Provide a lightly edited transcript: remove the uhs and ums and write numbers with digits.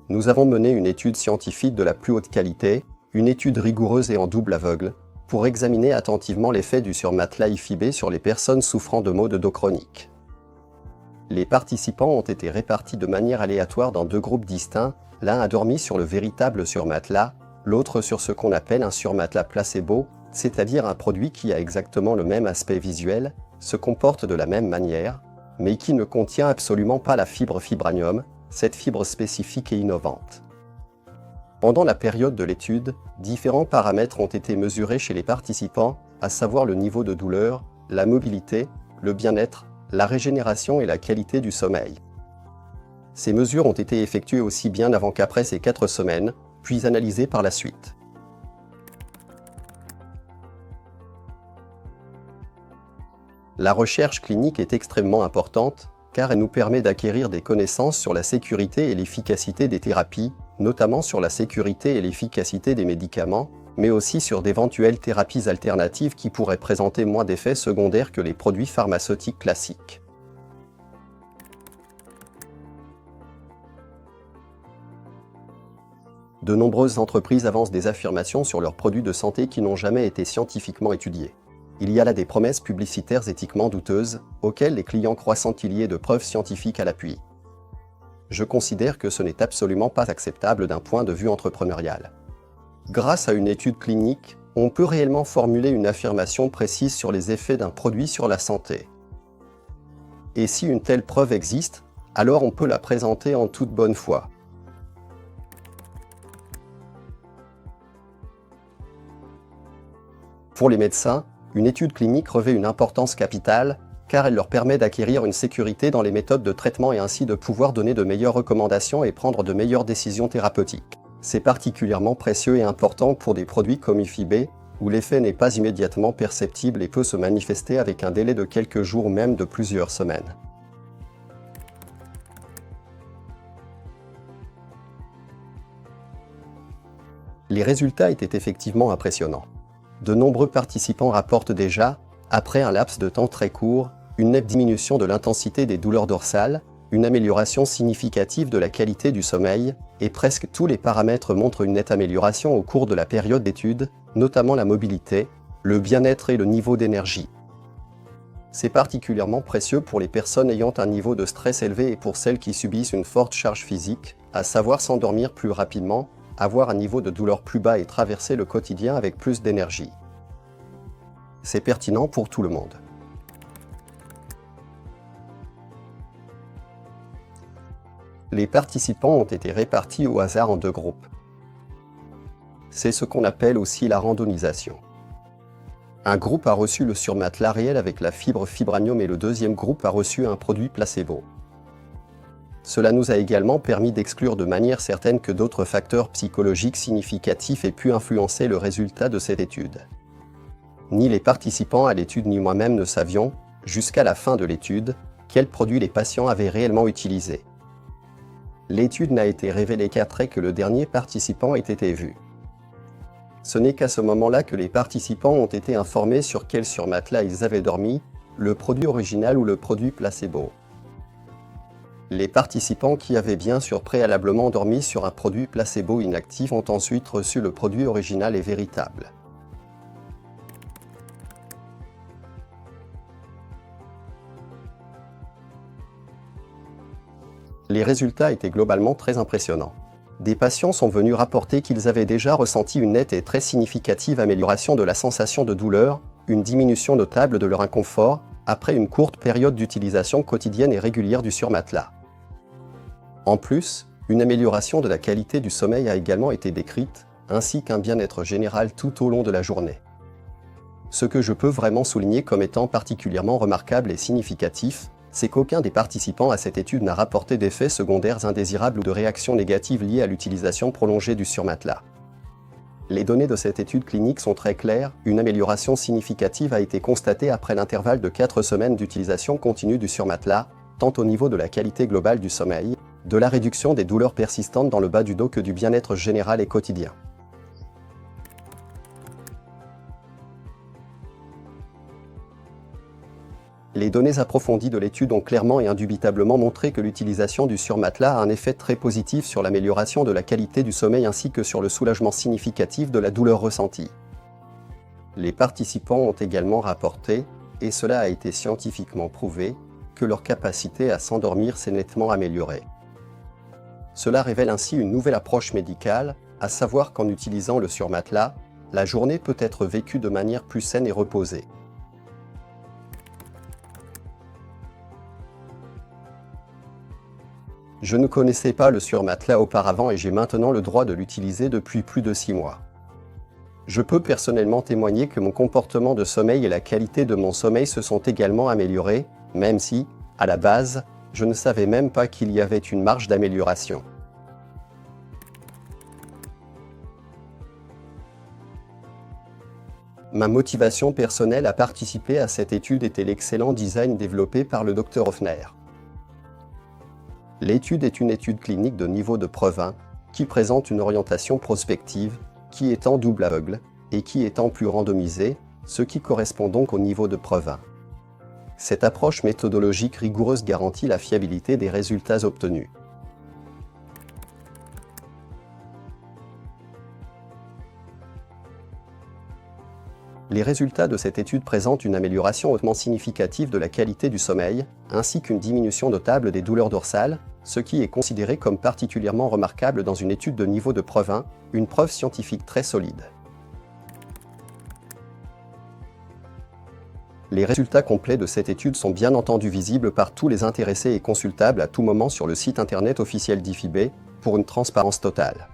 nous avons mené une étude scientifique de la plus haute qualité, une étude rigoureuse et en double aveugle, pour examiner attentivement l'effet du surmatelas IFIB sur les personnes souffrant de maux de dos chroniques. Les participants ont été répartis de manière aléatoire dans deux groupes distincts, l'un a dormi sur le véritable surmatelas, l'autre sur ce qu'on appelle un surmatelas placebo, c'est-à-dire un produit qui a exactement le même aspect visuel, se comporte de la même manière, mais qui ne contient absolument pas la fibre Fibranium, cette fibre spécifique et innovante. Pendant la période de l'étude, différents paramètres ont été mesurés chez les participants, à savoir le niveau de douleur, la mobilité, le bien-être, la régénération et la qualité du sommeil. Ces mesures ont été effectuées aussi bien avant qu'après ces 4 semaines, puis analysées par la suite. La recherche clinique est extrêmement importante, car elle nous permet d'acquérir des connaissances sur la sécurité et l'efficacité des thérapies, notamment sur la sécurité et l'efficacité des médicaments, mais aussi sur d'éventuelles thérapies alternatives qui pourraient présenter moins d'effets secondaires que les produits pharmaceutiques classiques. De nombreuses entreprises avancent des affirmations sur leurs produits de santé qui n'ont jamais été scientifiquement étudiés. Il y a là des promesses publicitaires éthiquement douteuses, auxquelles les clients croient sans qu'il y ait de preuves scientifiques à l'appui. Je considère que ce n'est absolument pas acceptable d'un point de vue entrepreneurial. Grâce à une étude clinique, on peut réellement formuler une affirmation précise sur les effets d'un produit sur la santé. Et si une telle preuve existe, alors on peut la présenter en toute bonne foi. Pour les médecins, une étude clinique revêt une importance capitale, car elle leur permet d'acquérir une sécurité dans les méthodes de traitement et ainsi de pouvoir donner de meilleures recommandations et prendre de meilleures décisions thérapeutiques. C'est particulièrement précieux et important pour des produits comme IFIB, où l'effet n'est pas immédiatement perceptible et peut se manifester avec un délai de quelques jours ou même de plusieurs semaines. Les résultats étaient effectivement impressionnants. De nombreux participants rapportent déjà, après un laps de temps très court, une nette diminution de l'intensité des douleurs dorsales, une amélioration significative de la qualité du sommeil, et presque tous les paramètres montrent une nette amélioration au cours de la période d'étude, notamment la mobilité, le bien-être et le niveau d'énergie. C'est particulièrement précieux pour les personnes ayant un niveau de stress élevé et pour celles qui subissent une forte charge physique, à savoir s'endormir plus rapidement, avoir un niveau de douleur plus bas et traverser le quotidien avec plus d'énergie. C'est pertinent pour tout le monde. Les participants ont été répartis au hasard en deux groupes. C'est ce qu'on appelle aussi la randomisation. Un groupe a reçu le surmatelas réel avec la fibre Fibranium et le deuxième groupe a reçu un produit placebo. Cela nous a également permis d'exclure de manière certaine que d'autres facteurs psychologiques significatifs aient pu influencer le résultat de cette étude. Ni les participants à l'étude ni moi-même ne savions, jusqu'à la fin de l'étude, quels produits les patients avaient réellement utilisés. L'étude n'a été révélée qu'après que le dernier participant ait été vu. Ce n'est qu'à ce moment-là que les participants ont été informés sur quel surmatelas ils avaient dormi, le produit original ou le produit placebo. Les participants qui avaient bien sûr préalablement dormi sur un produit placebo inactif ont ensuite reçu le produit original et véritable. Les résultats étaient globalement très impressionnants. Des patients sont venus rapporter qu'ils avaient déjà ressenti une nette et très significative amélioration de la sensation de douleur, une diminution notable de leur inconfort, après une courte période d'utilisation quotidienne et régulière du surmatelas. En plus, une amélioration de la qualité du sommeil a également été décrite, ainsi qu'un bien-être général tout au long de la journée. Ce que je peux vraiment souligner comme étant particulièrement remarquable et significatif, c'est qu'aucun des participants à cette étude n'a rapporté d'effets secondaires indésirables ou de réactions négatives liées à l'utilisation prolongée du surmatelas. Les données de cette étude clinique sont très claires, une amélioration significative a été constatée après l'intervalle de 4 semaines d'utilisation continue du surmatelas, tant au niveau de la qualité globale du sommeil, de la réduction des douleurs persistantes dans le bas du dos que du bien-être général et quotidien. Les données approfondies de l'étude ont clairement et indubitablement montré que l'utilisation du surmatelas a un effet très positif sur l'amélioration de la qualité du sommeil ainsi que sur le soulagement significatif de la douleur ressentie. Les participants ont également rapporté, et cela a été scientifiquement prouvé, que leur capacité à s'endormir s'est nettement améliorée. Cela révèle ainsi une nouvelle approche médicale, à savoir qu'en utilisant le surmatelas, la journée peut être vécue de manière plus saine et reposée. Je ne connaissais pas le surmatelas auparavant et j'ai maintenant le droit de l'utiliser depuis plus de 6 mois. Je peux personnellement témoigner que mon comportement de sommeil et la qualité de mon sommeil se sont également améliorés, même si, à la base, je ne savais même pas qu'il y avait une marge d'amélioration. Ma motivation personnelle à participer à cette étude était l'excellent design développé par le Dr Hoffner. L'étude est une étude clinique de niveau de preuve 1, qui présente une orientation prospective, qui est en double aveugle, et qui est en plus randomisée, ce qui correspond donc au niveau de preuve 1. Cette approche méthodologique rigoureuse garantit la fiabilité des résultats obtenus. Les résultats de cette étude présentent une amélioration hautement significative de la qualité du sommeil, ainsi qu'une diminution notable des douleurs dorsales, ce qui est considéré comme particulièrement remarquable dans une étude de niveau de preuve 1, une preuve scientifique très solide. Les résultats complets de cette étude sont bien entendu visibles par tous les intéressés et consultables à tout moment sur le site internet officiel d'IFIB, pour une transparence totale.